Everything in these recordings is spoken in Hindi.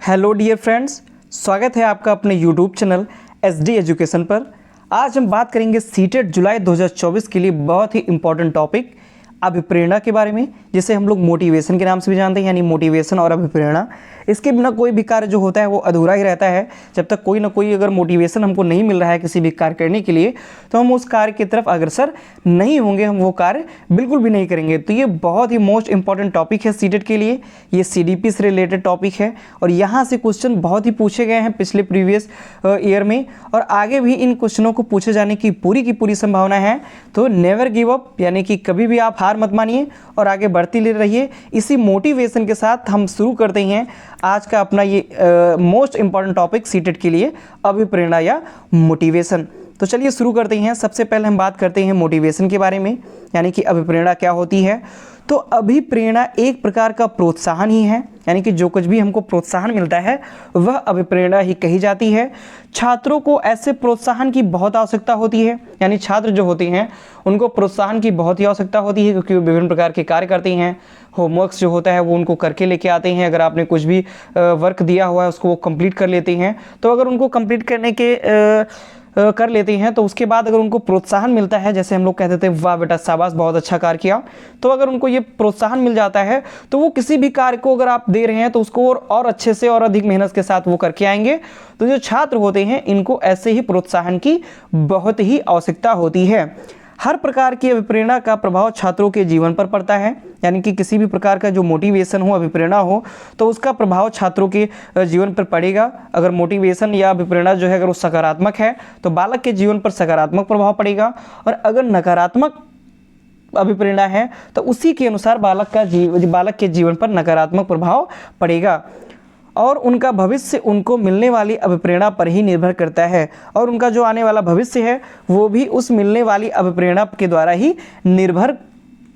हेलो डियर फ्रेंड्स, स्वागत है आपका अपने यूट्यूब चैनल SD एजुकेशन पर। आज हम बात करेंगे सीटेट जुलाई 2024 के लिए बहुत ही इंपॉर्टेंट टॉपिक अभिप्रेरणा के बारे में, जिसे हम लोग मोटिवेशन के नाम से भी जानते हैं, यानी मोटिवेशन और अभिप्रेरणा। इसके बिना कोई भी कार्य जो होता है वो अधूरा ही रहता है। जब तक कोई ना कोई अगर मोटिवेशन हमको नहीं मिल रहा है किसी भी कार्य करने के लिए, तो हम उस कार्य की तरफ अग्रसर नहीं होंगे, हम वो कार्य बिल्कुल भी नहीं करेंगे। तो ये बहुत ही मोस्ट इंपॉर्टेंट टॉपिक है सीटेट के लिए। ये CDP से रिलेटेड टॉपिक है और यहाँ से क्वेश्चन बहुत ही पूछे गए हैं पिछले प्रीवियस ईयर में, और आगे भी इन क्वेश्चनों को पूछे जाने की पूरी संभावना है। तो नेवर गिव अप, यानी कि कभी भी आप हार मत मानिए और आगे बढ़ती ले रहिए। इसी मोटिवेशन के साथ हम शुरू करते हैं आज का अपना ये मोस्ट इंपॉर्टेंट टॉपिक सीटेट के लिए, अभिप्रेरणा या मोटिवेशन। तो चलिए शुरू करते हैं। सबसे पहले हम बात करते हैं मोटिवेशन के बारे में, यानी कि अभिप्रेरणा क्या होती है। तो अभिप्रेरणा एक प्रकार का प्रोत्साहन ही है, यानी कि जो कुछ भी हमको प्रोत्साहन मिलता है वह अभिप्रेरणा ही कही जाती है। छात्रों को ऐसे प्रोत्साहन की बहुत आवश्यकता होती है, यानी छात्र जो होते हैं उनको प्रोत्साहन की बहुत ही आवश्यकता होती है, क्योंकि वो विभिन्न प्रकार के कार्य करते हैं। होमवर्क्स जो होता है वो उनको करके लेके आते हैं। अगर आपने कुछ भी वर्क दिया हुआ है उसको वो कंप्लीट कर लेते हैं। तो अगर उनको कंप्लीट करने के कर लेते हैं तो उसके बाद अगर उनको प्रोत्साहन मिलता है, जैसे हम लोग कहते थे वाह बेटा शाबाश बहुत अच्छा कार्य किया, तो अगर उनको ये प्रोत्साहन मिल जाता है तो वो किसी भी कार्य को अगर आप दे रहे हैं तो उसको और अच्छे से और अधिक मेहनत के साथ वो करके आएंगे। तो जो छात्र होते हैं इनको ऐसे ही प्रोत्साहन की बहुत ही आवश्यकता होती है। हर प्रकार की अभिप्रेरणा का प्रभाव छात्रों के जीवन पर पड़ता है, यानी कि किसी भी प्रकार का जो मोटिवेशन हो, अभिप्रेरणा हो, तो उसका प्रभाव छात्रों के जीवन पर पड़ेगा। अगर मोटिवेशन या अभिप्रेरणा जो है अगर वो सकारात्मक है तो बालक के जीवन पर सकारात्मक प्रभाव पड़ेगा, और अगर नकारात्मक अभिप्रेरणा है तो उसी के अनुसार बालक के जीवन पर नकारात्मक प्रभाव पड़ेगा। और उनका भविष्य उनको मिलने वाली अभिप्रेरणा पर ही निर्भर करता है, और उनका जो आने वाला भविष्य है वो भी उस मिलने वाली अभिप्रेरणा के द्वारा ही निर्भर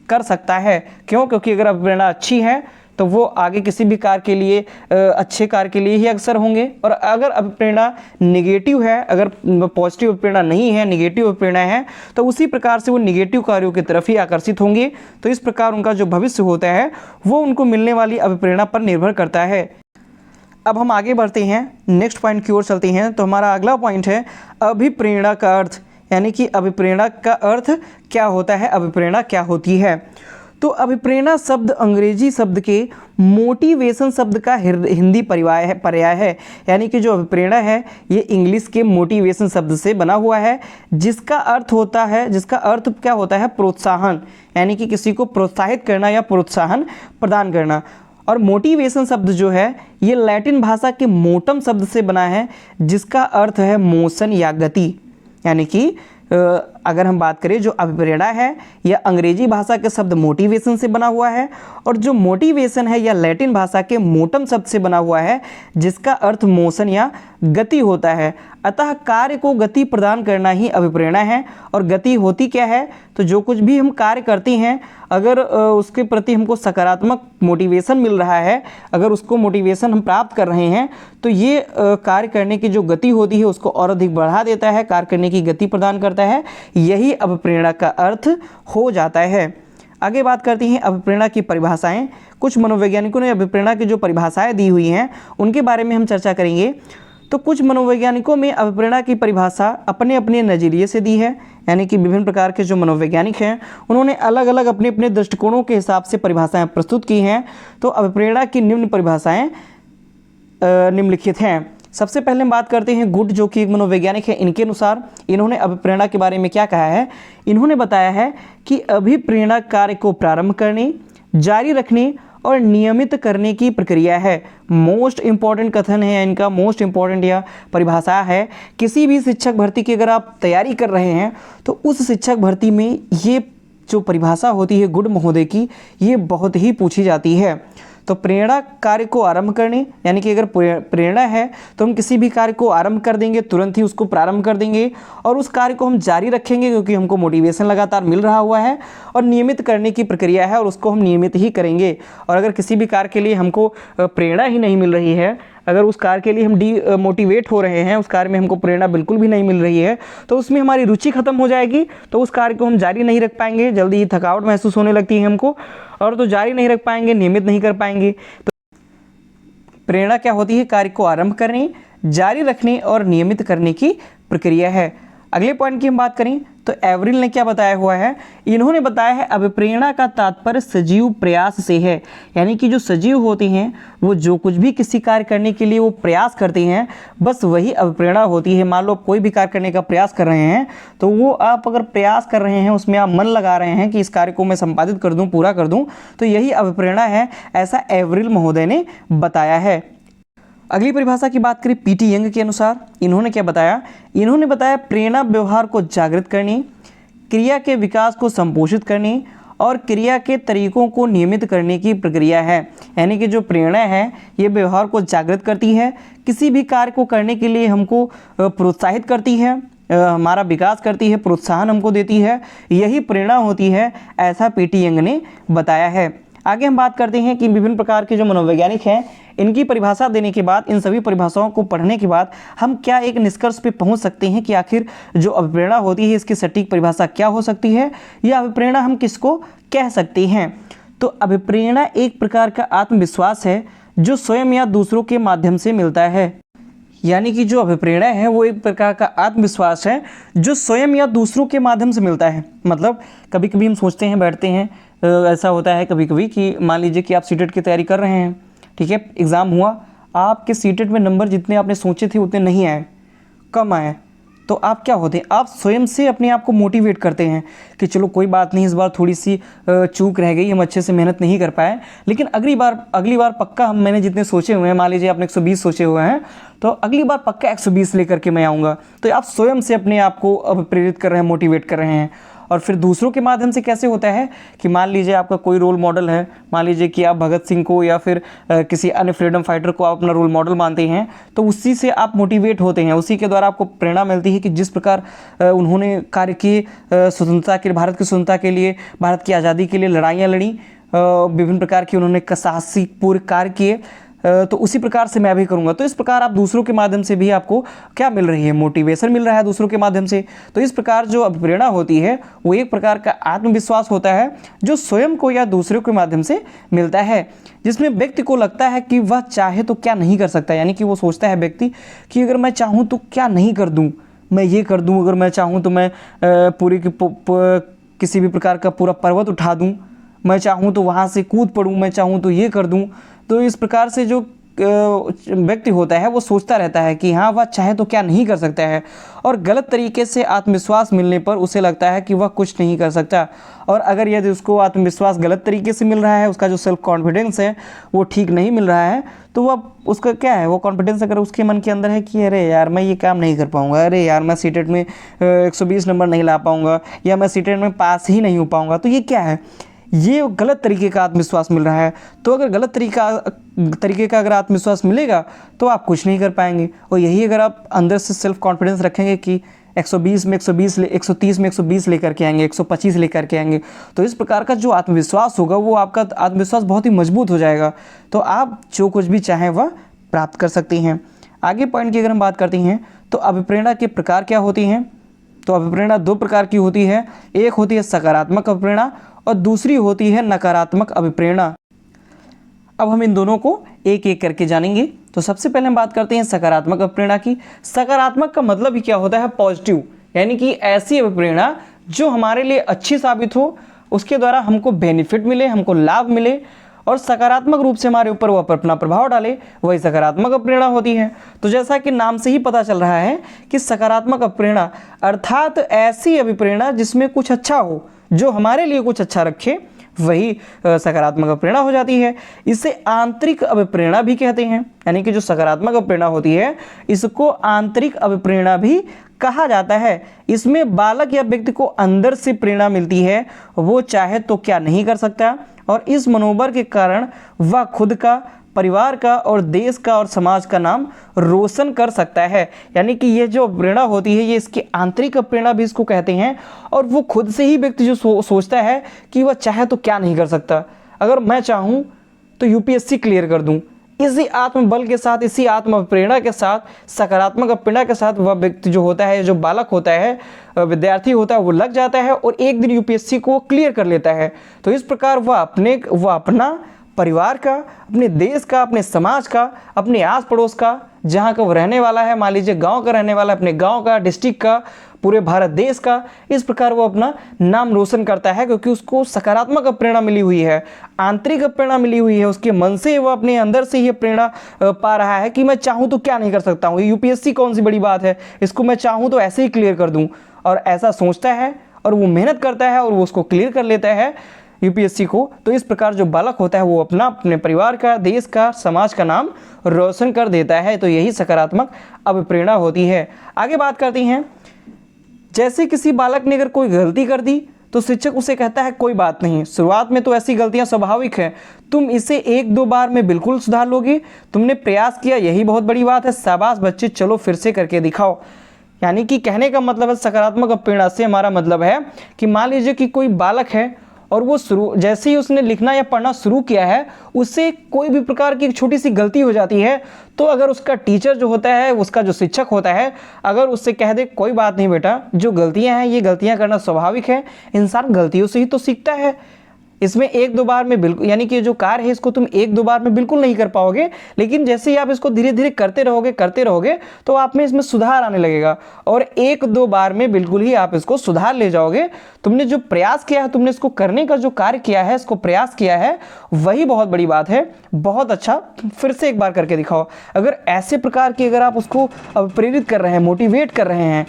कर सकता है। क्यों? क्योंकि अगर अभिप्रेरणा अच्छी है तो वो आगे किसी भी कार्य के लिए अच्छे कार्य के लिए ही अग्रसर होंगे, और अगर अभिप्रेरणा निगेटिव है, अगर पॉजिटिव अभिप्रेरणा नहीं है, निगेटिव अभिप्रेरणा है, तो उसी प्रकार से वो निगेटिव कार्यों की तरफ ही आकर्षित होंगे। तो इस प्रकार उनका जो भविष्य होता है वो उनको मिलने वाली अभिप्रेरणा पर निर्भर करता है। अब हम आगे बढ़ते हैं, नेक्स्ट पॉइंट की ओर चलते हैं। तो हमारा अगला पॉइंट है अभिप्रेरणा का अर्थ, यानी कि अभिप्रेरणा का अर्थ क्या होता है, अभिप्रेरणा क्या होती है। तो अभिप्रेरणा शब्द अंग्रेजी शब्द के मोटिवेशन शब्द का हिंदी पर्याय है, यानी कि जो अभिप्रेरणा है ये इंग्लिश के मोटिवेशन शब्द से बना हुआ है, जिसका अर्थ क्या होता है, प्रोत्साहन, यानी कि किसी को प्रोत्साहित करना या प्रोत्साहन प्रदान करना। और मोटिवेशन शब्द जो है ये लैटिन भाषा के मोटम शब्द से बना है, जिसका अर्थ है मोशन या गति। यानी कि अगर हम बात करें जो अभिप्रेरणा है यह अंग्रेजी भाषा के शब्द मोटिवेशन से बना हुआ है, और जो मोटिवेशन है यह लैटिन भाषा के मोटम शब्द से बना हुआ है, जिसका अर्थ मोशन या गति होता है। अतः कार्य को गति प्रदान करना ही अभिप्रेरणा है। और गति होती क्या है, तो जो कुछ भी हम कार्य करते हैं अगर उसके प्रति हमको सकारात्मक मोटिवेशन मिल रहा है, अगर उसको मोटिवेशन हम प्राप्त कर रहे हैं, तो ये कार्य करने की जो गति होती है उसको और अधिक बढ़ा देता है, कार्य करने की गति प्रदान करता है। यही अभिप्रेरणा का अर्थ हो जाता है। आगे बात करते हैं अभिप्रेरणा की परिभाषाएं। कुछ मनोवैज्ञानिकों ने अभिप्रेरणा की जो परिभाषाएं दी हुई हैं उनके बारे में हम चर्चा करेंगे। तो कुछ मनोवैज्ञानिकों में अभिप्रेरणा की परिभाषा अपने अपने नज़रिए से दी है, यानी कि विभिन्न प्रकार के जो मनोवैज्ञानिक हैं उन्होंने अलग अलग अपने अपने दृष्टिकोणों के हिसाब से परिभाषाएं प्रस्तुत की हैं। तो अभिप्रेरणा की निम्न परिभाषाएं निम्नलिखित हैं। सबसे पहले हम बात करते हैं गुड, जो कि एक मनोवैज्ञानिक है। इनके अनुसार इन्होंने अभिप्रेरणा के बारे में क्या कहा है, इन्होंने बताया है कि अभिप्रेरणा कार्य को प्रारंभ करने, जारी रखने और नियमित करने की प्रक्रिया है। मोस्ट इंपॉर्टेंट कथन है इनका, मोस्ट इंपॉर्टेंट यह परिभाषा है। किसी भी शिक्षक भर्ती की अगर आप तैयारी कर रहे हैं तो उस शिक्षक भर्ती में ये जो परिभाषा होती है गुड महोदय की, ये बहुत ही पूछी जाती है। तो प्रेरणा कार्य को आरंभ करने, यानी कि अगर प्रेरणा है तो हम किसी भी कार्य को आरंभ कर देंगे, तुरंत ही उसको प्रारंभ कर देंगे, और उस कार्य को हम जारी रखेंगे क्योंकि हमको मोटिवेशन लगातार मिल रहा हुआ है, और नियमित करने की प्रक्रिया है और उसको हम नियमित ही करेंगे। और अगर किसी भी कार्य के लिए हमको प्रेरणा ही नहीं मिल रही है, अगर उस कार्य के लिए हम मोटिवेट हो रहे हैं, उस कार्य में हमको प्रेरणा बिल्कुल भी नहीं मिल रही है, तो उसमें हमारी रुचि खत्म हो जाएगी, तो उस कार्य को हम जारी नहीं रख पाएंगे, जल्दी ही थकावट महसूस होने लगती है हमको, और तो जारी नहीं रख पाएंगे, नियमित नहीं कर पाएंगे। प्रेरणा क्या होती है? कार्य को आरंभ करने, जारी रखने और नियमित करने की प्रक्रिया है। अगले पॉइंट की हम बात करें तो एवरिल ने क्या बताया हुआ है? इन्होंने बताया है अभिप्रेरणा का तात्पर्य सजीव प्रयास से है, यानी कि जो सजीव होते हैं वो जो कुछ भी किसी कार्य करने के लिए वो प्रयास करते हैं, बस वही अभिप्रेरणा होती है। मान लो आप कोई भी कार्य करने का प्रयास कर रहे हैं, तो वो आप अगर प्रयास कर रहे हैं, उसमें आप मन लगा रहे हैं कि इस कार्य को मैं संपादित कर दूँ, पूरा कर दूँ, तो यही अभिप्रेरणा है, ऐसा एवरिल महोदय ने बताया है। अगली परिभाषा की बात करें पीटी यंग के अनुसार, इन्होंने क्या बताया? इन्होंने बताया प्रेरणा व्यवहार को जागृत करने, क्रिया के विकास को संपोषित करने और क्रिया के तरीकों को नियमित करने की प्रक्रिया है। यानी कि जो प्रेरणा है ये व्यवहार को जागृत करती है, किसी भी कार्य को करने के लिए हमको प्रोत्साहित करती है, हमारा विकास करती है, प्रोत्साहन हमको देती है, यही प्रेरणा होती है, ऐसा पीटी यंग ने बताया है। आगे हम बात करते हैं कि विभिन्न प्रकार के जो मनोवैज्ञानिक हैं, इनकी परिभाषा देने के बाद, इन सभी परिभाषाओं को पढ़ने के बाद हम क्या एक निष्कर्ष पे पहुंच सकते हैं कि आखिर जो अभिप्रेरणा होती है इसकी सटीक परिभाषा क्या हो सकती है, या अभिप्रेरणा हम किसको कह सकते हैं? तो अभिप्रेरणा एक प्रकार का आत्मविश्वास है जो स्वयं या दूसरों के माध्यम से मिलता है। यानी कि जो अभिप्रेरणा है वो एक प्रकार का आत्मविश्वास है जो स्वयं या दूसरों के माध्यम से मिलता है। मतलब कभी कभी हम सोचते हैं, बैठते हैं, ऐसा होता है कभी कभी कि मान लीजिए कि आप सीटेट की तैयारी कर रहे हैं, ठीक है, एग्ज़ाम हुआ, आपके सीटेट में नंबर जितने आपने सोचे थे उतने नहीं आए, कम आए, तो आप क्या होते हैं? आप स्वयं से अपने आप को मोटिवेट करते हैं कि चलो कोई बात नहीं, इस बार थोड़ी सी चूक रह गई, हम अच्छे से मेहनत नहीं कर पाए, लेकिन अगली बार पक्का मैंने जितने सोचे हुए हैं, मान लीजिए आपने 120 सोचे हुए हैं, तो अगली बार पक्का 120 लेकर के मैं आऊँगा। तो आप स्वयं से अपने आप को अब प्रेरित कर रहे हैं, मोटिवेट कर रहे हैं। और फिर दूसरों के माध्यम से कैसे होता है कि मान लीजिए आपका कोई रोल मॉडल है, मान लीजिए कि आप भगत सिंह को या फिर किसी अन्य फ्रीडम फाइटर को आप अपना रोल मॉडल मानते हैं, तो उसी से आप मोटिवेट होते हैं, उसी के द्वारा आपको प्रेरणा मिलती है कि जिस प्रकार उन्होंने कार्य किए स्वतंत्रता के, भारत की स्वतंत्रता के लिए, भारत की आज़ादी के लिए लड़ाइयाँ लड़ी, विभिन्न प्रकार की उन्होंने साहसिकपूर्ण कार्य किए, तो उसी प्रकार से मैं भी करूँगा। तो इस प्रकार आप दूसरों के माध्यम से भी आपको क्या मिल रही है? मोटिवेशन मिल रहा है दूसरों के माध्यम से। तो इस प्रकार जो अभिप्रेरणा होती है वो एक प्रकार का आत्मविश्वास होता है जो स्वयं को या दूसरों के माध्यम से मिलता है, जिसमें व्यक्ति को लगता है कि वह चाहे तो क्या नहीं कर सकता। यानी कि वो सोचता है व्यक्ति कि अगर मैं चाहूँ तो क्या नहीं कर दूँ, मैं ये कर दूँ, अगर मैं चाहूँ तो मैं किसी भी प्रकार का पूरा पर्वत उठा दूँ, मैं चाहूँ तो वहाँ से कूद पड़ूँ, मैं चाहूँ तो ये कर दूँ। तो इस प्रकार से जो व्यक्ति होता है वो सोचता रहता है कि हाँ वह चाहे तो क्या नहीं कर सकता है, और गलत तरीके से आत्मविश्वास मिलने पर उसे लगता है कि वह कुछ नहीं कर सकता। और अगर यदि उसको आत्मविश्वास गलत तरीके से मिल रहा है, उसका जो सेल्फ कॉन्फिडेंस है वो ठीक नहीं मिल रहा है, तो वह उसका क्या है, वो कॉन्फिडेंस अगर उसके मन के अंदर है कि अरे यार मैं ये काम नहीं कर पाऊँगा, अरे यार मैं सीटेट में 120 नंबर नहीं ला पाऊँगा, या मैं सीटेट में पास ही नहीं हो पाऊँगा, तो ये क्या है? ये गलत तरीके का आत्मविश्वास मिल रहा है। तो अगर गलत तरीके का अगर आत्मविश्वास मिलेगा तो आप कुछ नहीं कर पाएंगे। और यही अगर आप अंदर से सेल्फ कॉन्फिडेंस रखेंगे कि 120 में 120 130 में 120 लेकर के आएंगे, 125 लेकर के आएंगे, तो इस प्रकार का जो आत्मविश्वास होगा वो आपका आत्मविश्वास बहुत ही मजबूत हो जाएगा, तो आप जो कुछ भी चाहें वह प्राप्त कर सकती हैं। आगे पॉइंट की अगर हम बात करते हैं तो अभिप्रेरणा के प्रकार क्या होती हैं? तो अभिप्रेरणा दो प्रकार की होती है, एक होती है सकारात्मक अभिप्रेरणा और दूसरी होती है नकारात्मक अभिप्रेरणा। अब हम इन दोनों को एक एक करके जानेंगे। तो सबसे पहले हम बात करते हैं सकारात्मक अभिप्रेरणा की। सकारात्मक का मतलब ही क्या होता है? पॉजिटिव, यानी कि ऐसी अभिप्रेरणा जो हमारे लिए अच्छी साबित हो, उसके द्वारा हमको बेनिफिट मिले, हमको लाभ मिले और सकारात्मक रूप से हमारे ऊपर वह अपना प्रभाव डाले, वही सकारात्मक अभिप्रेरणा होती है। तो जैसा कि नाम से ही पता चल रहा है कि सकारात्मक अभिप्रेरणा अर्थात ऐसी अभिप्रेरणा जिसमें कुछ अच्छा हो, जो हमारे लिए कुछ अच्छा रखे, वही सकारात्मक अभिप्रेरणा हो जाती है। इसे आंतरिक अभिप्रेरणा भी कहते हैं, यानी कि जो सकारात्मक अभिप्रेरणा होती है इसको आंतरिक अभिप्रेरणा भी कहा जाता है। इसमें बालक या व्यक्ति को अंदर से प्रेरणा मिलती है, वो चाहे तो क्या नहीं कर सकता, और इस मनोबल के कारण वह खुद का, परिवार का और देश का और समाज का नाम रोशन कर सकता है। यानी कि ये जो प्रेरणा होती है ये इसकी आंतरिक प्रेरणा भी इसको कहते हैं, और वो खुद से ही व्यक्ति जो सोचता है कि वह चाहे तो क्या नहीं कर सकता, अगर मैं चाहूँ तो यूपीएससी क्लियर कर दूँ। इसी आत्मबल के साथ, इसी आत्म प्रेरणा के साथ, सकारात्मक प्रेरणा के साथ वह व्यक्ति जो होता है, जो बालक होता है, विद्यार्थी होता है, वो लग जाता है और एक दिन यूपीएससी को क्लियर कर लेता है। तो इस प्रकार वह अपना परिवार का, अपने देश का, अपने समाज का, अपने आस पड़ोस का, जहाँ का वो रहने वाला है, मान लीजिए गांव का रहने वाला, अपने गांव का, डिस्ट्रिक्ट का, पूरे भारत देश का, इस प्रकार वो अपना नाम रोशन करता है, क्योंकि उसको सकारात्मक प्रेरणा मिली हुई है, आंतरिक प्रेरणा मिली हुई है, उसके मन से वो अपने अंदर से ये प्रेरणा पा रहा है कि मैं चाहूँ तो क्या नहीं कर सकता हूँ, यूपीएससी कौन सी बड़ी बात है, इसको मैं चाहूँ तो ऐसे ही क्लियर कर दूँ, और ऐसा सोचता है और वो मेहनत करता है और वो उसको क्लियर कर लेता है यूपीएससी को। तो इस प्रकार जो बालक होता है वो अपने परिवार का, देश का, समाज का नाम रोशन कर देता है। तो यही सकारात्मक अभिप्रेरणा होती है। आगे बात करती हैं, जैसे किसी बालक ने अगर कोई गलती कर दी तो शिक्षक उसे कहता है कोई बात नहीं, शुरुआत में तो ऐसी गलतियां स्वाभाविक हैं, तुम इसे एक दो बार में बिल्कुल सुधार लोगे, तुमने प्रयास किया यही बहुत बड़ी बात है, शाबाश बच्चे, चलो फिर से करके दिखाओ। यानी कि कहने का मतलब है, सकारात्मक प्रेरणा से हमारा मतलब है कि मान लीजिए कि कोई बालक है और वो जैसे ही उसने लिखना या पढ़ना शुरू किया है, उससे कोई भी प्रकार की एक छोटी सी गलती हो जाती है, तो अगर उसका टीचर जो होता है, उसका जो शिक्षक होता है, अगर उससे कह दे कोई बात नहीं बेटा, जो गलतियां हैं ये गलतियां करना स्वाभाविक है, इंसान गलतियों से ही तो सीखता है, इसमें एक दो बार में बिल्कुल, यानी कि जो कार्य है इसको तुम एक दो बार में बिल्कुल नहीं कर पाओगे, लेकिन जैसे ही आप इसको धीरे धीरे करते रहोगे तो आप में इसमें सुधार आने लगेगा, और एक दो बार में बिल्कुल ही आप इसको सुधार ले जाओगे। तुमने जो प्रयास किया है, तुमने इसको करने का जो कार्य किया है, इसको प्रयास किया है, वही बहुत बड़ी बात है, बहुत अच्छा, फिर से एक बार करके दिखाओ। अगर ऐसे प्रकार की अगर आप उसको प्रेरित कर रहे हैं, मोटिवेट कर रहे हैं,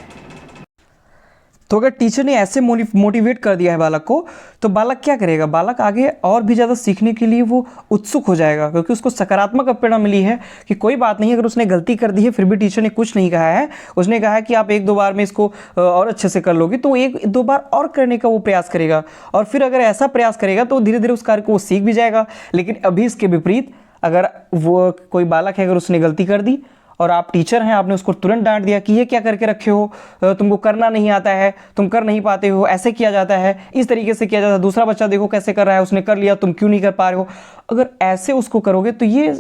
तो अगर टीचर ने ऐसे मोटिवेट कर दिया है बालक को, तो बालक क्या करेगा, बालक आगे और भी ज़्यादा सीखने के लिए वो उत्सुक हो जाएगा, क्योंकि उसको सकारात्मक प्रेरणा मिली है कि कोई बात नहीं, अगर उसने गलती कर दी है फिर भी टीचर ने कुछ नहीं कहा है, उसने कहा है कि आप एक दो बार में इसको और अच्छे से कर लोगे, तो एक दो बार और करने का वो प्रयास करेगा, और फिर अगर ऐसा प्रयास करेगा तो धीरे धीरे उस कार्य को वो सीख भी जाएगा। लेकिन अभी इसके विपरीत, अगर वो कोई बालक है, अगर उसने गलती कर दी और आप टीचर हैं, आपने उसको तुरंत डांट दिया कि ये क्या करके रखे हो, तुमको करना नहीं आता है, तुम कर नहीं पाते हो, ऐसे किया जाता है, इस तरीके से किया जाता है, दूसरा बच्चा देखो कैसे कर रहा है, उसने कर लिया, तुम क्यों नहीं कर पा रहे हो, अगर ऐसे उसको करोगे तो ये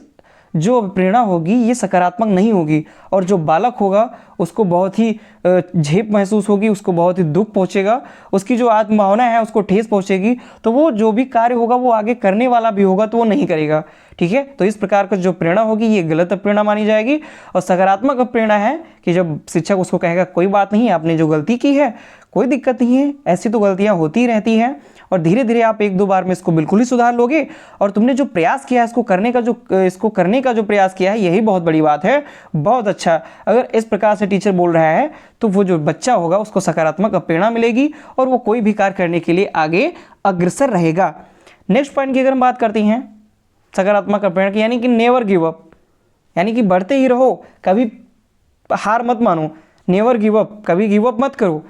जो प्रेरणा होगी ये सकारात्मक नहीं होगी, और जो बालक होगा उसको बहुत ही झेप महसूस होगी, उसको बहुत ही दुख पहुंचेगा, उसकी जो आत्मभावना है उसको ठेस पहुंचेगी, तो वो जो भी कार्य होगा वो आगे करने वाला भी होगा तो वो नहीं करेगा। ठीक है, तो इस प्रकार का जो प्रेरणा होगी ये गलत प्रेरणा मानी जाएगी, और सकारात्मक प्रेरणा है कि जब शिक्षक उसको कहेगा कोई बात नहीं, आपने जो गलती की है कोई दिक्कत नहीं है, ऐसी तो गलतियां होती रहती हैं, और धीरे धीरे आप एक दो बार में इसको बिल्कुल ही सुधार लोगे, और तुमने जो प्रयास किया है इसको करने का जो प्रयास किया है यही बहुत बड़ी बात है, बहुत अच्छा। अगर इस प्रकार से टीचर बोल रहा है तो वो जो बच्चा होगा उसको सकारात्मक प्रेरणा मिलेगी, और वो कोई भी कार्य करने के लिए आगे अग्रसर रहेगा। नेक्स्ट पॉइंट की अगर हम बात करते हैं सकारात्मक प्रेरणा की, यानी कि नेवर गिव अप, यानी कि बढ़ते ही रहो, कभी हार मत मानो, नेवर गिव अप, कभी गिव अप मत करो।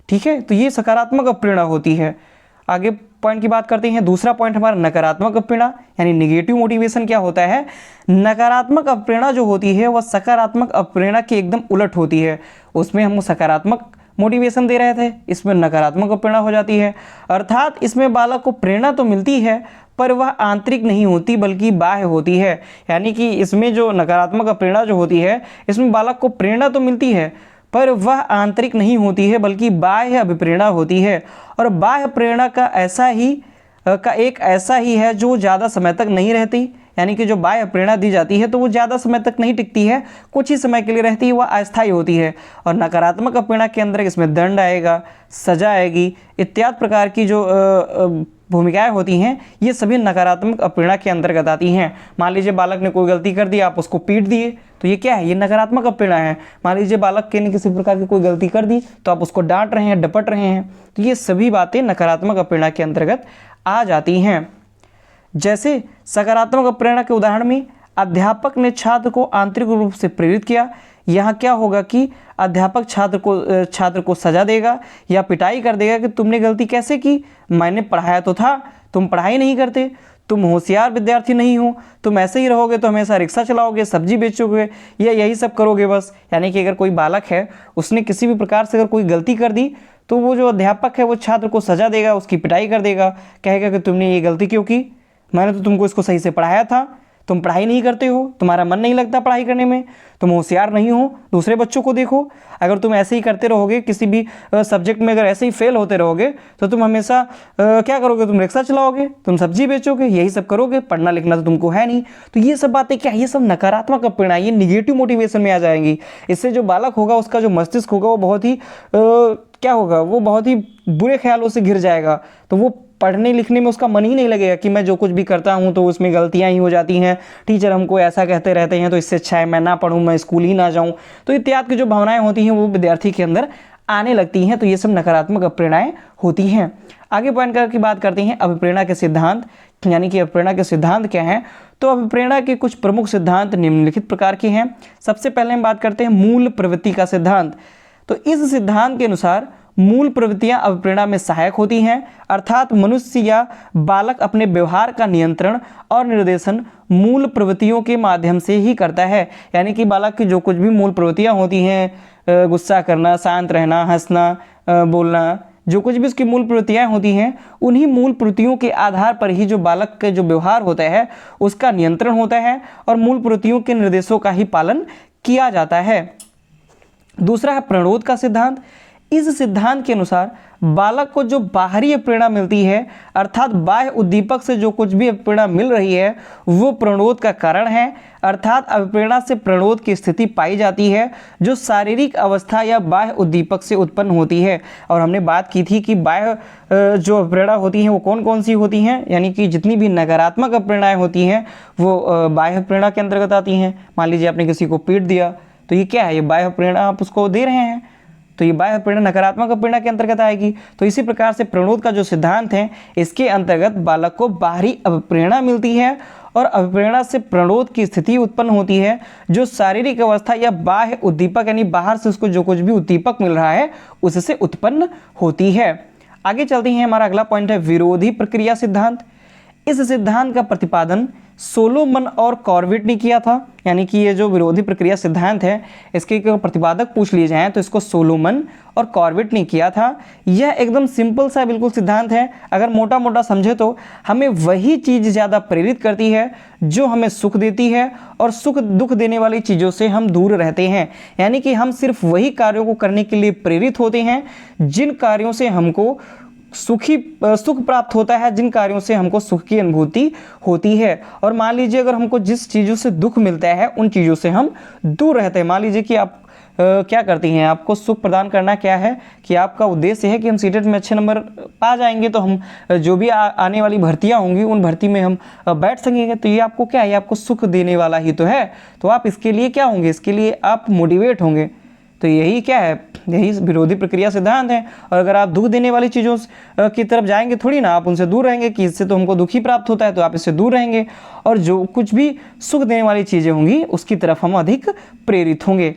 ठीक है, तो ये सकारात्मक प्रेरणा होती है। आगे पॉइंट की बात करते हैं, दूसरा पॉइंट हमारा नकारात्मक प्रेरणा, यानी निगेटिव मोटिवेशन क्या होता है। नकारात्मक प्रेरणा जो होती है वह सकारात्मक प्रेरणा की एकदम उलट होती है, उसमें हम सकारात्मक मोटिवेशन दे रहे थे, इसमें नकारात्मक प्रेरणा हो जाती है, अर्थात इसमें बालक को प्रेरणा तो मिलती है पर वह आंतरिक नहीं होती बल्कि बाह्य होती है। यानी कि इसमें जो नकारात्मक प्रेरणा जो होती है, इसमें बालक को प्रेरणा तो मिलती है पर वह आंतरिक नहीं होती है बल्कि बाह्य अभिप्रेरणा होती है, और बाह्य प्रेरणा का एक ऐसा ही है जो ज़्यादा समय तक नहीं रहती, यानी कि जो बाह्य प्रेरणा दी जाती है तो वो ज़्यादा समय तक नहीं टिकती है, कुछ ही समय के लिए रहती है, वह अस्थायी होती है। और नकारात्मक प्रेरणा के अंदर इसमें दंड आएगा, सजा आएगी, इत्यादि प्रकार की जो भूमिकाएं होती हैं ये सभी नकारात्मक प्रेरणा के अंतर्गत आती हैं। मान लीजिए बालक ने कोई गलती कर दी, आप उसको पीट दिए, तो ये क्या है, ये नकारात्मक प्रेरणा है। मान लीजिए बालक ने किसी प्रकार की कोई गलती कर दी तो आप उसको डांट रहे हैं, डपट रहे हैं, तो ये सभी बातें नकारात्मक प्रेरणा के अंतर्गत आ जाती हैं। जैसे सकारात्मक प्रेरणा के उदाहरण में अध्यापक ने छात्र को आंतरिक रूप से प्रेरित किया, यहाँ क्या होगा कि अध्यापक छात्र को सजा देगा या पिटाई कर देगा कि तुमने गलती कैसे की, मैंने पढ़ाया तो था, तुम पढ़ाई नहीं करते, तुम होशियार विद्यार्थी नहीं हो, तुम ऐसे ही रहोगे तो हमेशा रिक्शा चलाओगे, सब्जी बेचोगे, या यही सब करोगे बस। यानी कि अगर कोई बालक है उसने किसी भी प्रकार से अगर कोई गलती कर दी तो वो जो अध्यापक है वो छात्र को सजा देगा, उसकी पिटाई कर देगा, कहेगा कि तुमने ये गलती क्यों की, मैंने तो तुमको इसको सही से पढ़ाया था, तुम पढ़ाई नहीं करते हो, तुम्हारा मन नहीं लगता पढ़ाई करने में, तुम होशियार नहीं हो, दूसरे बच्चों को देखो। अगर तुम ऐसे ही करते रहोगे, किसी भी सब्जेक्ट में अगर ऐसे ही फेल होते रहोगे तो तुम हमेशा क्या करोगे, तुम रिक्शा चलाओगे, तुम सब्जी बेचोगे, यही सब करोगे, पढ़ना लिखना तो तुमको है नहीं। तो ये सब बातें क्या, ये सब नकारात्मक प्रेरणा, ये निगेटिव मोटिवेशन में आ जाएंगी। इससे जो बालक होगा, उसका जो मस्तिष्क होगा, वो बहुत ही क्या होगा, वो बहुत ही बुरे ख्यालों से घिर जाएगा। तो वो पढ़ने लिखने में उसका मन ही नहीं लगेगा कि मैं जो कुछ भी करता हूँ तो उसमें गलतियाँ ही हो जाती हैं, टीचर हमको ऐसा कहते रहते हैं, तो इससे अच्छा है मैं ना पढ़ूँ, मैं स्कूल ही ना जाऊँ। तो इत्यादि की जो भावनाएं होती हैं वो विद्यार्थी के अंदर आने लगती हैं। तो ये सब नकारात्मक अप्रेरणाएं होती हैं। आगे पॉइंट करके बात करते हैं अभिप्रेरणा के सिद्धांत, यानी कि अभिप्रेरणा के सिद्धांत क्या हैं। तो अभिप्रेरणा के कुछ प्रमुख सिद्धांत निम्नलिखित प्रकार के हैं। सबसे पहले हम बात करते हैं मूल प्रवृत्ति का सिद्धांत। तो इस सिद्धांत के अनुसार मूल प्रवृत्तियां अभिप्रेरणा में सहायक होती हैं, अर्थात मनुष्य या बालक अपने व्यवहार का नियंत्रण और निर्देशन मूल प्रवृत्तियों के माध्यम से ही करता है। यानी कि बालक की जो कुछ भी मूल प्रवृत्तियां होती हैं, गुस्सा करना, शांत रहना, हंसना, बोलना, जो कुछ भी उसकी मूल प्रवृत्तियां होती हैं, उन्हीं मूल प्रवृत्तियों के आधार पर ही जो बालक का जो व्यवहार होता है उसका नियंत्रण होता है और मूल प्रवृत्तियों के निर्देशों का ही पालन किया जाता है। दूसरा है प्रणोद का सिद्धांत। इस सिद्धांत के अनुसार बालक को जो बाहरी प्रेरणा मिलती है, अर्थात बाह्य उद्दीपक से जो कुछ भी प्रेरणा मिल रही है, वो प्रणोद का कारण है। अर्थात अभिप्रेरणा से प्रणोद की स्थिति पाई जाती है जो शारीरिक अवस्था या बाह्य उद्दीपक से उत्पन्न होती है। और हमने बात की थी कि बाह्य जो अभिप्रेरणा होती हैं वो कौन कौन सी होती हैं, यानी कि जितनी भी नकारात्मक अभिप्रेरणाएं होती हैं वो बाह्य प्रेरणा के अंतर्गत आती हैं। मान लीजिए आपने किसी को पीट दिया, तो ये क्या है, ये बाह्य प्रेरणा आप उसको दे रहे हैं, तो ये बाह्य प्रेरणा नकारात्मक प्रेरणा के अंतर्गत आएगी। तो इसी प्रकार से प्रणोद का जो सिद्धांत है, इसके अंतर्गत बालक को बाहरी अभिप्रेरणा मिलती है और अभिप्रेरणा से प्रणोद की स्थिति उत्पन्न होती है जो शारीरिक अवस्था या बाह्य उद्दीपक, यानी बाहर से उसको जो कुछ भी उद्दीपक मिल रहा है उससे उत्पन्न होती है। आगे चलते हैं, हमारा अगला पॉइंट है विरोधी प्रक्रिया सिद्धांत। इस सिद्धांत का प्रतिपादन सोलोमन और कॉर्बेट ने किया था। यानी कि ये जो विरोधी प्रक्रिया सिद्धांत है, इसके प्रतिपादक पूछ लिए जाएं तो इसको सोलोमन और कॉर्बेट ने किया था। यह एकदम सिंपल सा बिल्कुल सिद्धांत है। अगर मोटा मोटा समझे तो हमें वही चीज़ ज़्यादा प्रेरित करती है जो हमें सुख देती है और सुख दुख देने वाली चीज़ों से हम दूर रहते हैं। यानी कि हम सिर्फ वही कार्यों को करने के लिए प्रेरित होते हैं जिन कार्यों से हमको सुख प्राप्त होता है, जिन कार्यों से हमको सुख की अनुभूति होती है। और मान लीजिए अगर हमको जिस चीज़ों से दुख मिलता है उन चीज़ों से हम दूर रहते हैं। मान लीजिए कि आप क्या करती हैं, आपको सुख प्रदान करना क्या है कि आपका उद्देश्य है कि हम सीटेट में अच्छे नंबर पा जाएंगे तो हम जो भी आने वाली भर्तियां होंगी उन भर्ती में हम बैठ सकेंगे। तो ये आपको क्या है, आपको सुख देने वाला ही तो है। तो आप इसके लिए क्या होंगे, इसके लिए आप मोटिवेट होंगे। तो यही क्या है, यही विरोधी प्रक्रिया सिद्धांत है। और अगर आप दुख देने वाली चीज़ों की तरफ जाएंगे थोड़ी ना, आप उनसे दूर रहेंगे कि इससे तो हमको दुख ही प्राप्त होता है, तो आप इससे दूर रहेंगे। और जो कुछ भी सुख देने वाली चीज़ें होंगी उसकी तरफ हम अधिक प्रेरित होंगे।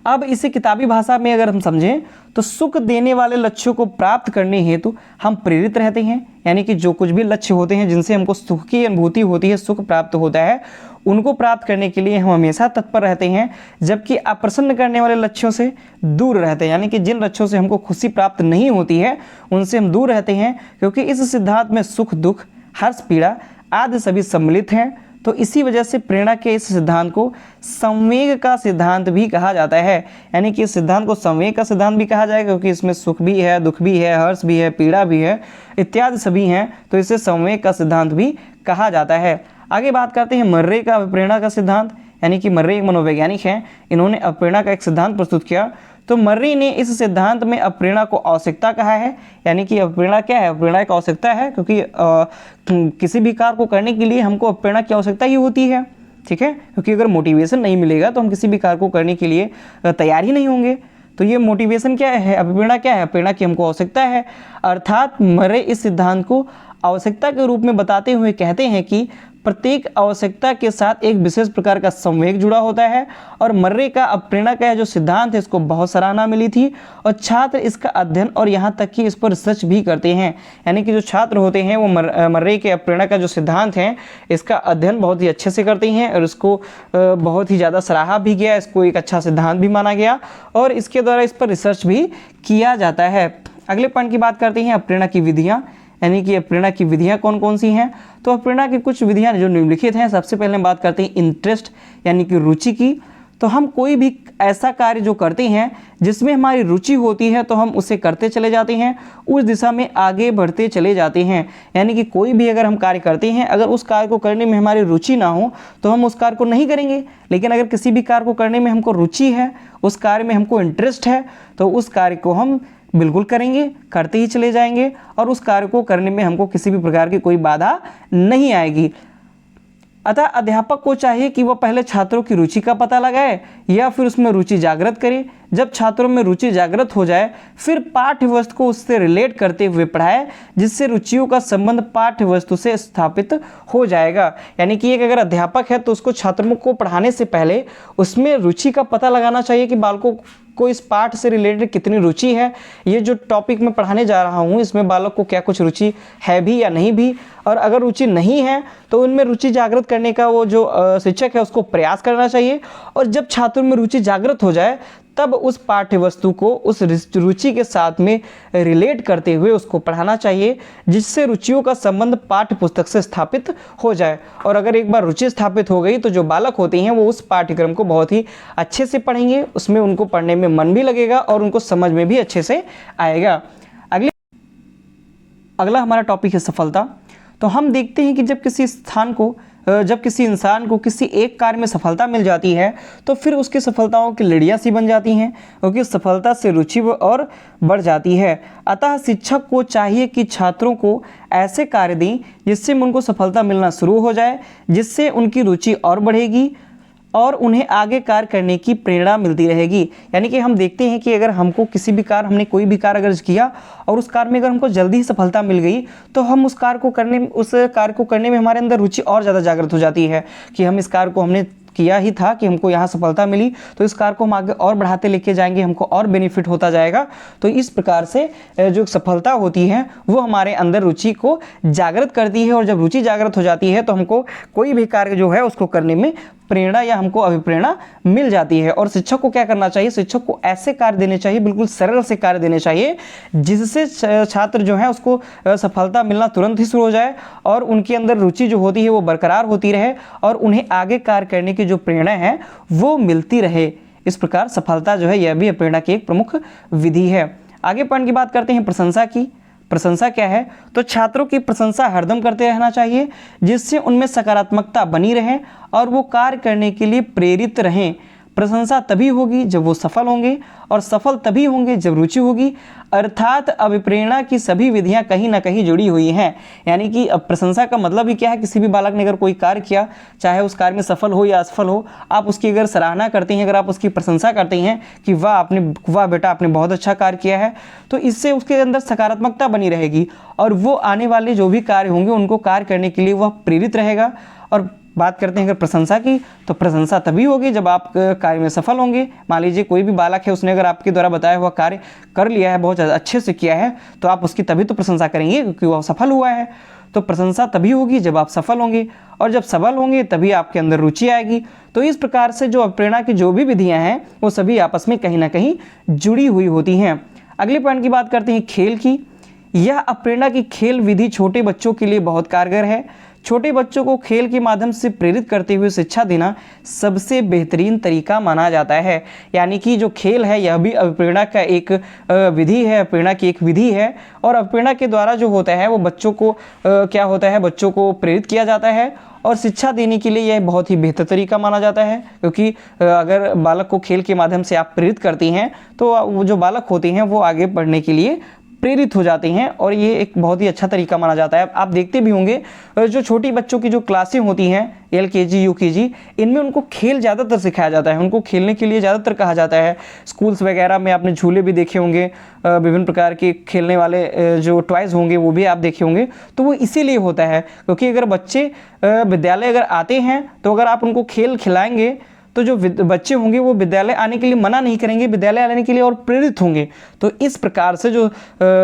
अब इसे किताबी भाषा में अगर हम समझें तो सुख देने वाले लक्ष्यों को प्राप्त करने हेतु हम प्रेरित रहते हैं। यानी कि जो कुछ भी लक्ष्य होते हैं जिनसे हमको सुख की अनुभूति होती है, सुख प्राप्त होता है, उनको प्राप्त करने के लिए हम हमेशा तत्पर रहते हैं। जबकि अप्रसन्न करने वाले लक्ष्यों से दूर रहते हैं, यानी कि जिन लक्ष्यों से हमको खुशी प्राप्त नहीं होती है उनसे हम दूर रहते हैं, क्योंकि इस सिद्धांत में सुख दुख, हर्ष पीड़ा आदि सभी सम्मिलित हैं। तो इसी वजह से प्रेरणा के इस सिद्धांत को संवेग का सिद्धांत भी कहा जाता है। यानी कि इस सिद्धांत को संवेग का सिद्धांत भी कहा जाएगा क्योंकि इसमें सुख भी है, दुख भी है, हर्ष भी है, पीड़ा भी है, इत्यादि सभी हैं। तो इसे संवेग का सिद्धांत भी कहा जाता है। आगे बात करते हैं मर्रे का अभिप्रेरणा का सिद्धांत। यानी कि मर्रे एक मनोवैज्ञानिक हैं, इन्होंने अभिप्रेरणा का एक सिद्धांत प्रस्तुत किया। तो मर्रे ने इस सिद्धांत में अभिप्रेरणा को आवश्यकता कहा है। यानी कि अभिप्रेरणा क्या है, अभिप्रेरणा एक आवश्यकता है, क्योंकि किसी भी कार्य को करने के लिए हमको अभिप्रेरणा की आवश्यकता ही होती है। ठीक है, क्योंकि अगर मोटिवेशन नहीं मिलेगा तो हम किसी भी कार्य को करने के लिए तैयार ही नहीं होंगे। तो ये मोटिवेशन क्या है, अभिप्रेरणा क्या है, अभिप्रेरणा की हमको आवश्यकता है। अर्थात मर्रे इस सिद्धांत को आवश्यकता के रूप में बताते हुए कहते हैं कि प्रत्येक आवश्यकता के साथ एक विशेष प्रकार का संवेग जुड़ा होता है। और मर्रे का अभिप्रेरणा का जो सिद्धांत है इसको बहुत सराहना मिली थी और छात्र इसका अध्ययन और यहाँ तक कि इस पर रिसर्च भी करते हैं। यानी कि जो छात्र होते हैं वो मर्रे के अभिप्रेरणा का जो सिद्धांत है इसका अध्ययन बहुत ही अच्छे से करते हैं और इसको बहुत ही ज़्यादा सराहा भी गया, इसको एक अच्छा सिद्धांत भी माना गया और इसके द्वारा इस पर रिसर्च भी किया जाता है। अगले पॉइंट की बात करते हैं अभिप्रेरणा की विधियाँ। यानी कि अभिप्रेरणा की विधियां कौन कौन सी हैं। तो अभिप्रेरणा की कुछ विधियां जो निम्नलिखित हैं। सबसे पहले हम बात करते हैं इंटरेस्ट यानी कि रुचि की। तो हम कोई भी ऐसा कार्य जो करते हैं जिसमें हमारी रुचि होती है तो हम उसे करते चले जाते हैं, उस दिशा में आगे बढ़ते चले जाते हैं। यानी कि कोई भी अगर हम कार्य करते हैं, अगर उस कार्य को करने में हमारी रुचि ना हो तो हम उस कार्य को नहीं करेंगे। लेकिन अगर किसी भी कार्य को करने में हमको रुचि है, उस कार्य में हमको इंटरेस्ट है, तो उस कार्य को हम बिल्कुल करेंगे, करते ही चले जाएंगे और उस कार्य को करने में हमको किसी भी प्रकार की कोई बाधा नहीं आएगी। अतः अध्यापक को चाहिए कि वह पहले छात्रों की रुचि का पता लगाए या फिर उसमें रुचि जागृत करे। जब छात्रों में रुचि जागृत हो जाए फिर पाठ्य वस्तु को उससे रिलेट करते हुए पढ़ाए, जिससे रुचियों का संबंध पाठ्य वस्तु से स्थापित हो जाएगा। यानी कि एक अगर अध्यापक है तो उसको छात्रों को पढ़ाने से पहले उसमें रुचि का पता लगाना चाहिए कि बालकों को इस पाठ से रिलेटेड कितनी रुचि है, ये जो टॉपिक मैं पढ़ाने जा रहा हूँ इसमें बालक को क्या कुछ रुचि है भी या नहीं भी। और अगर रुचि नहीं है तो उनमें रुचि जागृत करने का वो जो शिक्षक है उसको प्रयास करना चाहिए। और जब छात्रों में रुचि जागृत हो जाए तब उस पाठ्य वस्तु को उस रुचि के साथ में रिलेट करते हुए उसको पढ़ाना चाहिए, जिससे रुचियों का संबंध पाठ्य पुस्तक से स्थापित हो जाए। और अगर एक बार रुचि स्थापित हो गई तो जो बालक होते हैं वो उस पाठ्यक्रम को बहुत ही अच्छे से पढ़ेंगे, उसमें उनको पढ़ने में मन भी लगेगा और उनको समझ में भी अच्छे से आएगा। अगला हमारा टॉपिक है सफलता। तो हम देखते हैं कि जब किसी इंसान को किसी एक कार्य में सफलता मिल जाती है तो फिर उसकी सफलताओं की लड़ियाँ सी बन जाती हैं, क्योंकि सफलता से रुचि और बढ़ जाती है। अतः शिक्षक को चाहिए कि छात्रों को ऐसे कार्य दें जिससे उनको सफलता मिलना शुरू हो जाए, जिससे उनकी रुचि और बढ़ेगी और उन्हें आगे कार्य करने की प्रेरणा मिलती रहेगी। यानी कि हम देखते हैं कि अगर हमको हमने कोई भी कार्य अगर किया और उस कार्य में अगर हमको जल्दी ही सफलता मिल गई तो हम उस कार्य को करने में हमारे अंदर रुचि और ज़्यादा जागृत हो जाती है कि हम इस कार्य को हमने किया ही था कि हमको यहाँ सफलता मिली तो इस कार्य को हम आगे और बढ़ाते लेके जाएंगे, हमको और बेनिफिट होता जाएगा। तो इस प्रकार से जो सफलता होती है वो हमारे अंदर रुचि को जागृत करती है और जब रुचि जागृत हो जाती है तो हमको कोई भी कार्य जो है उसको करने में प्रेरणा या हमको अभिप्रेरणा मिल जाती है। और शिक्षक को क्या करना चाहिए, शिक्षक को ऐसे कार्य देने चाहिए, बिल्कुल सरल से कार्य देने चाहिए जिससे छात्र जो है उसको सफलता मिलना तुरंत ही शुरू हो जाए और उनके अंदर रुचि जो होती है वो बरकरार होती रहे और उन्हें आगे कार्य करने की जो प्रेरणा है वो मिलती रहे। इस प्रकार सफलता जो है यह भी प्रेरणा की एक प्रमुख विधि है। आगे पॉइंट की बात करते हैं प्रशंसा की। प्रशंसा क्या है, तो छात्रों की प्रशंसा हरदम करते रहना चाहिए जिससे उनमें सकारात्मकता बनी रहे और वो कार्य करने के लिए प्रेरित रहें। प्रशंसा तभी होगी जब वो सफल होंगे और सफल तभी होंगे जब रुचि होगी। अर्थात अभिप्रेरणा की सभी विधियां कहीं ना कहीं जुड़ी हुई हैं। यानी कि अब प्रशंसा का मतलब ही क्या है, किसी भी बालक ने अगर कोई कार्य किया, चाहे उस कार्य में सफल हो या असफल हो, आप उसकी अगर सराहना करते हैं, अगर आप उसकी प्रशंसा करते हैं कि वाह बेटा आपने बहुत अच्छा कार्य किया है, तो इससे उसके अंदर सकारात्मकता बनी रहेगी और वो आने वाले जो भी कार्य होंगे उनको कार्य करने के लिए वह प्रेरित रहेगा। और बात करते हैं अगर प्रशंसा की, तो प्रशंसा तभी होगी जब आप कार्य में सफल होंगे। मान लीजिए कोई भी बालक है, उसने अगर आपके द्वारा बताया हुआ कार्य कर लिया है, बहुत ज़्यादा अच्छे से किया है, तो आप उसकी तभी तो प्रशंसा करेंगे क्योंकि वह सफल हुआ है। तो प्रशंसा तभी होगी जब आप सफल होंगे और जब सफल होंगे तभी आपके अंदर रुचि आएगी। तो इस प्रकार से जो प्रेरणा की जो भी विधियाँ हैं वो सभी आपस में कहीं ना कहीं जुड़ी हुई होती हैं। अगले पॉइंट की बात करते हैं खेल की। यह प्रेरणा की खेल विधि छोटे बच्चों के लिए बहुत कारगर है। छोटे बच्चों को खेल के माध्यम से प्रेरित करते हुए शिक्षा देना सबसे बेहतरीन तरीका माना जाता है। यानी कि जो खेल है यह भी अभिप्रेरणा का एक विधि है, प्रेरणा की एक विधि है। और अभिप्रेरणा के द्वारा जो होता है वो बच्चों को क्या होता है, बच्चों को प्रेरित किया जाता है और शिक्षा देने के लिए यह बहुत ही बेहतर तरीका माना जाता है। क्योंकि अगर बालक को खेल के माध्यम से आप प्रेरित करती हैं तो वो जो बालक होते हैं वो आगे बढ़ने के लिए प्रेरित हो जाते हैं और ये एक बहुत ही अच्छा तरीका माना जाता है। आप देखते भी होंगे जो छोटी बच्चों की जो क्लासें होती हैं LKG UKG, इनमें उनको खेल ज़्यादातर सिखाया जाता है, उनको खेलने के लिए ज़्यादातर कहा जाता है। स्कूल्स वगैरह में आपने झूले भी देखे होंगे, विभिन्न प्रकार के खेलने वाले जो टॉयज़ होंगे वो भी आप देखे होंगे। तो वो इसीलिए होता है क्योंकि अगर बच्चे विद्यालय अगर आते हैं तो अगर आप उनको खेल खिलाएंगे तो जो बच्चे होंगे वो विद्यालय आने के लिए मना नहीं करेंगे, विद्यालय आने के लिए और प्रेरित होंगे। तो इस प्रकार से जो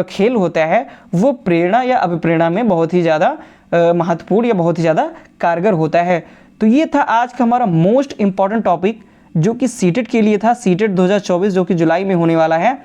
खेल होता है वो प्रेरणा या अभिप्रेरणा में बहुत ही ज़्यादा महत्वपूर्ण या बहुत ही ज़्यादा कारगर होता है। तो ये था आज का हमारा मोस्ट इम्पॉर्टेंट टॉपिक जो कि सीटेट के लिए था, सीटेट 2024 जो कि जुलाई में होने वाला है।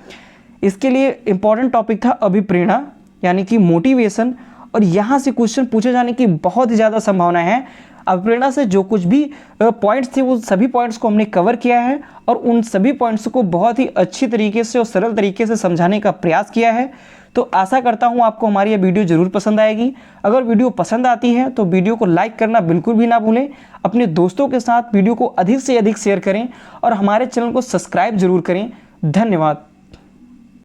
इसके लिए इम्पॉर्टेंट टॉपिक था अभिप्रेरणा। यानी कि मोटिवेशन, और यहाँ से क्वेश्चन पूछे जाने की बहुत ही ज़्यादा संभावना है। अभिप्रेरणा से जो कुछ भी पॉइंट्स थे वो सभी पॉइंट्स को हमने कवर किया है और उन सभी पॉइंट्स को बहुत ही अच्छी तरीके से और सरल तरीके से समझाने का प्रयास किया है। तो आशा करता हूँ आपको हमारी ये वीडियो ज़रूर पसंद आएगी। अगर वीडियो पसंद आती है तो वीडियो को लाइक करना बिल्कुल भी ना भूलें। अपने दोस्तों के साथ वीडियो को अधिक से अधिक शेयर करें और हमारे चैनल को सब्सक्राइब जरूर करें। धन्यवाद।